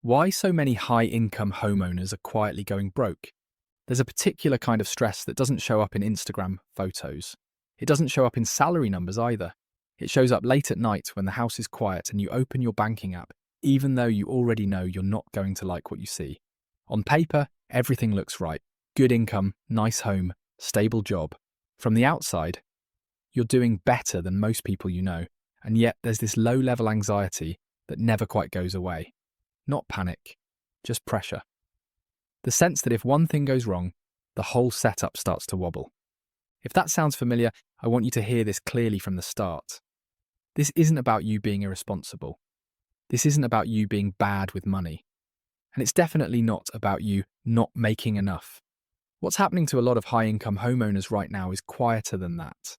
Why so many high-income homeowners are quietly going broke? There's a particular kind of stress that doesn't show up in Instagram photos. It doesn't show up in salary numbers either. It shows up late at night when the house is quiet and you open your banking app, even though you already know you're not going to like what you see. On paper, everything looks right. Good income, nice home, stable job. From the outside, you're doing better than most people you know, and yet there's this low-level anxiety that never quite goes away. Not panic, just pressure. The sense that if one thing goes wrong, the whole setup starts to wobble. If that sounds familiar, I want you to hear this clearly from the start. This isn't about you being irresponsible. This isn't about you being bad with money. And it's definitely not about you not making enough. What's happening to a lot of high-income homeowners right now is quieter than that.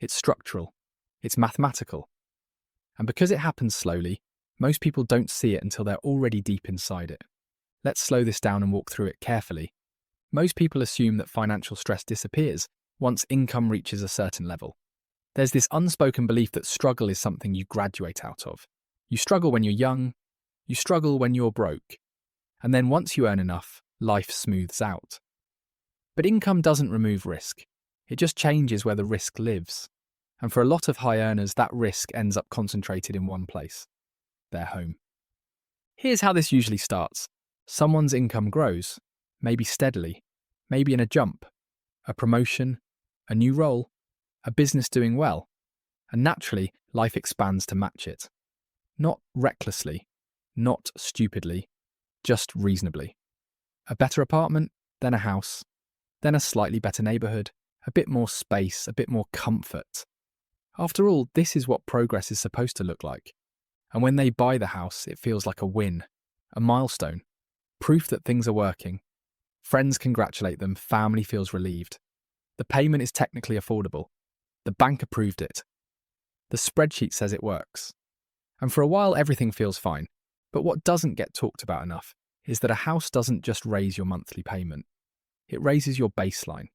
It's structural. It's mathematical. And because it happens slowly, most people don't see it until they're already deep inside it. Let's slow this down and walk through it carefully. Most people assume that financial stress disappears once income reaches a certain level. There's this unspoken belief that struggle is something you graduate out of. You struggle when you're young, you struggle when you're broke, and then once you earn enough, life smooths out. But income doesn't remove risk. It just changes where the risk lives. And for a lot of high earners, that risk ends up concentrated in one place: their home. Here's how this usually starts. Someone's income grows, maybe steadily, maybe in a jump, a promotion, a new role, a business doing well, and naturally, life expands to match it. Not recklessly, not stupidly, just reasonably. A better apartment, then a house, then a slightly better neighbourhood, a bit more space, a bit more comfort. After all, this is what progress is supposed to look like. And when they buy the house, it feels like a win, a milestone, proof that things are working. Friends congratulate them, family feels relieved. The payment is technically affordable. The bank approved it. The spreadsheet says it works. And for a while, everything feels fine. But what doesn't get talked about enough is that a house doesn't just raise your monthly payment. It raises your baseline.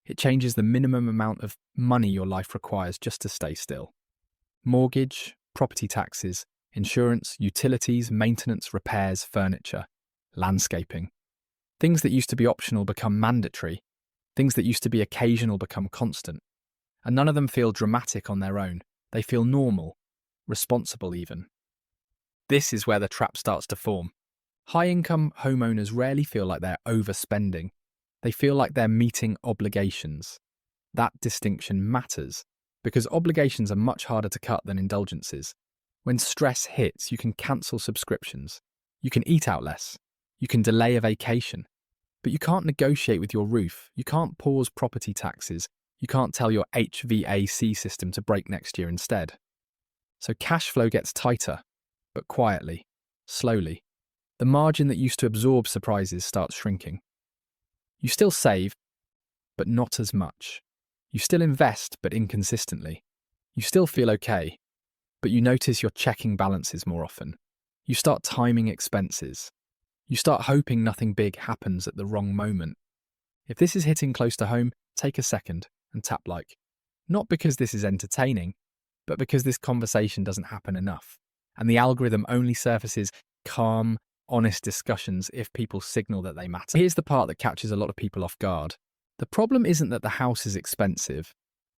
It changes the minimum amount of money your life requires just to stay still. Mortgage, property taxes, insurance, utilities, maintenance, repairs, furniture, landscaping. Things that used to be optional become mandatory. Things that used to be occasional become constant. And none of them feel dramatic on their own. They feel normal, responsible even. This is where the trap starts to form. High-income homeowners rarely feel like they're overspending. They feel like they're meeting obligations. That distinction matters, because obligations are much harder to cut than indulgences. When stress hits, you can cancel subscriptions. You can eat out less. You can delay a vacation. But you can't negotiate with your roof. You can't pause property taxes. You can't tell your HVAC system to break next year instead. So cash flow gets tighter, but quietly, slowly. The margin that used to absorb surprises starts shrinking. You still save, but not as much. You still invest, but inconsistently. You still feel okay, but you notice you're checking balances more often. You start timing expenses. You start hoping nothing big happens at the wrong moment. If this is hitting close to home, take a second and tap like. Not because this is entertaining, but because this conversation doesn't happen enough. And the algorithm only surfaces calm, honest discussions if people signal that they matter. Here's the part that catches a lot of people off guard. The problem isn't that the house is expensive.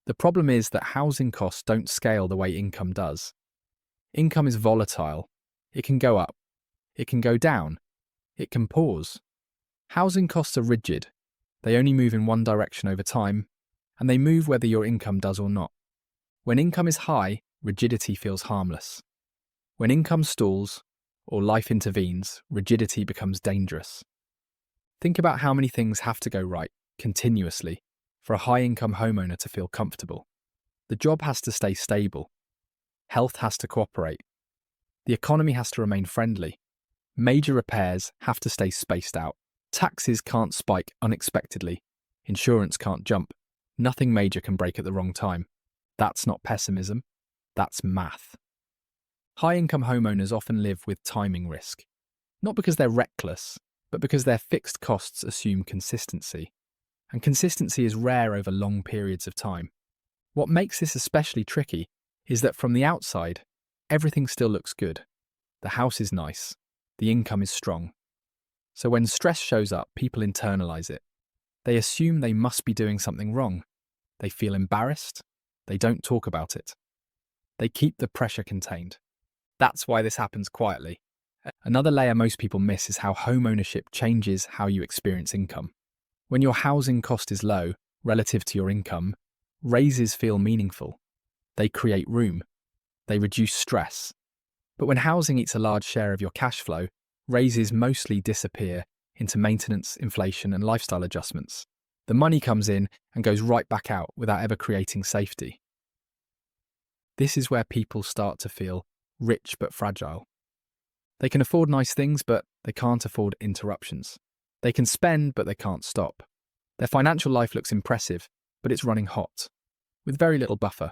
The problem is that housing costs don't scale the way income does. Income is volatile. It can go up. It can go down. It can pause. Housing costs are rigid. They only move in one direction over time, and they move whether your income does or not. When income is high, rigidity feels harmless. When income stalls, or life intervenes, rigidity becomes dangerous. Think about how many things have to go right, continuously, for a high-income homeowner to feel comfortable. The job has to stay stable. Health has to cooperate. The economy has to remain friendly. Major repairs have to stay spaced out. Taxes can't spike unexpectedly. Insurance can't jump. Nothing major can break at the wrong time. That's not pessimism. That's math. High-income homeowners often live with timing risk. Not because they're reckless, but because their fixed costs assume consistency. And consistency is rare over long periods of time. What makes this especially tricky is that from the outside, everything still looks good. The house is nice. The income is strong. So when stress shows up, people internalize it. They assume they must be doing something wrong. They feel embarrassed. They don't talk about it. They keep the pressure contained. That's why this happens quietly. Another layer most people miss is how homeownership changes how you experience income. When your housing cost is low relative to your income, raises feel meaningful. They create room. They reduce stress. But when housing eats a large share of your cash flow, raises mostly disappear into maintenance, inflation, and lifestyle adjustments. The money comes in and goes right back out without ever creating safety. This is where people start to feel rich but fragile. They can afford nice things, but they can't afford interruptions. They can spend, but they can't stop. Their financial life looks impressive, but it's running hot, with very little buffer.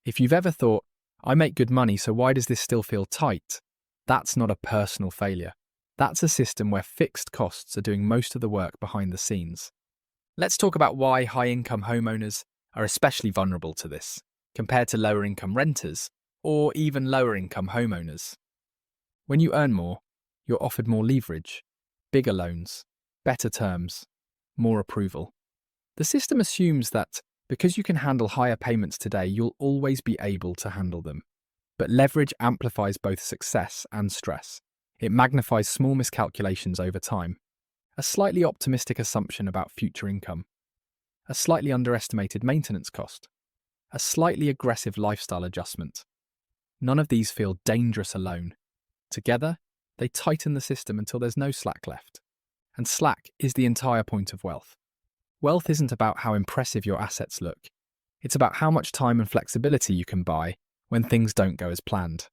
If you've ever thought, I make good money, so why does this still feel tight? That's not a personal failure. That's a system where fixed costs are doing most of the work behind the scenes. Let's talk about why high-income homeowners are especially vulnerable to this, compared to lower-income renters, or even lower-income homeowners. When you earn more, you're offered more leverage, bigger loans, better terms, more approval. The system assumes that because you can handle higher payments today, you'll always be able to handle them. But leverage amplifies both success and stress. It magnifies small miscalculations over time. A slightly optimistic assumption about future income. A slightly underestimated maintenance cost. A slightly aggressive lifestyle adjustment. None of these feel dangerous alone. Together, they tighten the system until there's no slack left. And slack is the entire point of wealth. Wealth isn't about how impressive your assets look. It's about how much time and flexibility you can buy when things don't go as planned.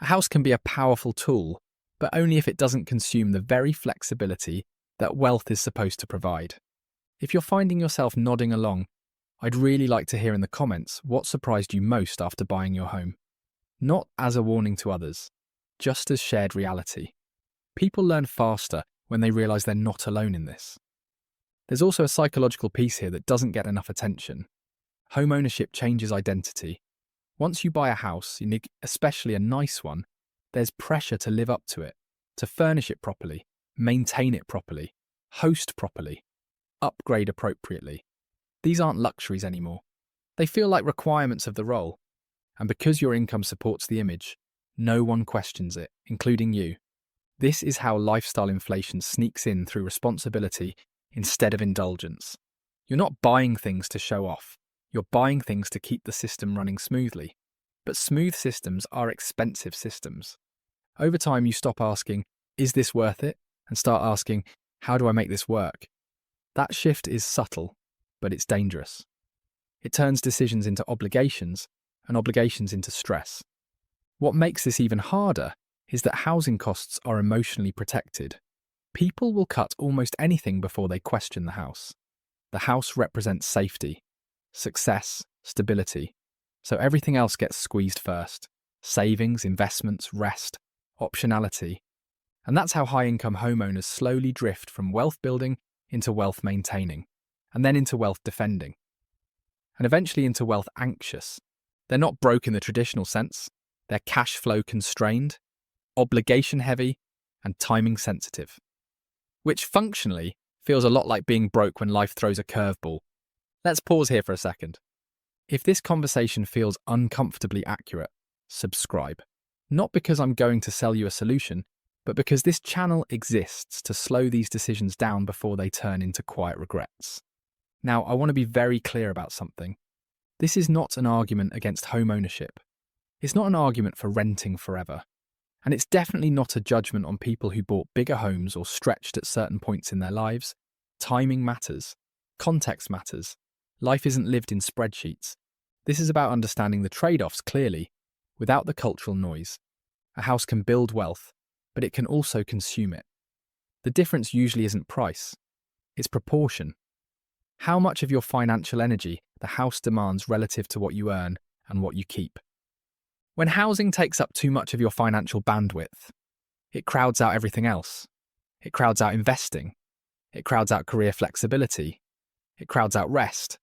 A house can be a powerful tool, but only if it doesn't consume the very flexibility that wealth is supposed to provide. If you're finding yourself nodding along, I'd really like to hear in the comments what surprised you most after buying your home. Not as a warning to others, just as shared reality. People learn faster when they realize they're not alone in this. There's also a psychological piece here that doesn't get enough attention. Homeownership changes identity. Once you buy a house, especially a nice one, there's pressure to live up to it, to furnish it properly, maintain it properly, host properly, upgrade appropriately. These aren't luxuries anymore. They feel like requirements of the role. And because your income supports the image, no one questions it, including you. This is how lifestyle inflation sneaks in through responsibility instead of indulgence. You're not buying things to show off. You're buying things to keep the system running smoothly. But smooth systems are expensive systems. Over time, you stop asking, is this worth it? And start asking, how do I make this work? That shift is subtle, but it's dangerous. It turns decisions into obligations and obligations into stress. What makes this even harder is that housing costs are emotionally protected. People will cut almost anything before they question the house. The house represents safety, success, stability. So everything else gets squeezed first. Savings, investments, rest, optionality. And that's how high-income homeowners slowly drift from wealth building into wealth maintaining, and then into wealth defending, and eventually into wealth anxious. They're not broke in the traditional sense. They're cash flow constrained, obligation heavy, and timing sensitive. Which functionally feels a lot like being broke when life throws a curveball. Let's pause here for a second. If this conversation feels uncomfortably accurate, subscribe. Not because I'm going to sell you a solution, but because this channel exists to slow these decisions down before they turn into quiet regrets. Now, I want to be very clear about something. This is not an argument against home ownership. It's not an argument for renting forever. And it's definitely not a judgment on people who bought bigger homes or stretched at certain points in their lives. Timing matters. Context matters. Life isn't lived in spreadsheets. This is about understanding the trade-offs clearly, without the cultural noise. A house can build wealth, but it can also consume it. The difference usually isn't price. It's proportion. How much of your financial energy the house demands relative to what you earn and what you keep. When housing takes up too much of your financial bandwidth, it crowds out everything else. It crowds out investing. It crowds out career flexibility. It crowds out rest.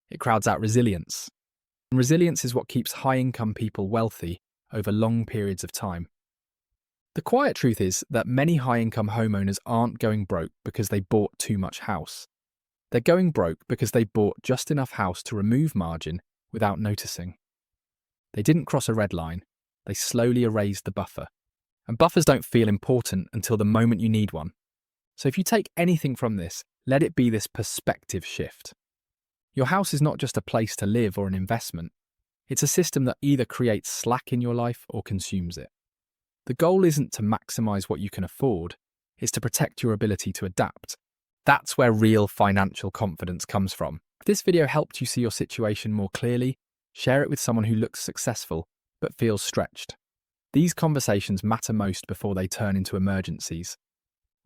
It crowds out resilience. And resilience is what keeps high-income people wealthy over long periods of time. The quiet truth is that many high-income homeowners aren't going broke because they bought too much house. They're going broke because they bought just enough house to remove margin without noticing. They didn't cross a red line, they slowly erased the buffer. And buffers don't feel important until the moment you need one. So if you take anything from this, let it be this perspective shift. Your house is not just a place to live or an investment. It's a system that either creates slack in your life or consumes it. The goal isn't to maximize what you can afford, it's to protect your ability to adapt. That's where real financial confidence comes from. If this video helped you see your situation more clearly, share it with someone who looks successful but feels stretched. These conversations matter most before they turn into emergencies.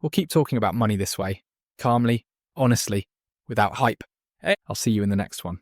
We'll keep talking about money this way, calmly, honestly, without hype. I'll see you in the next one.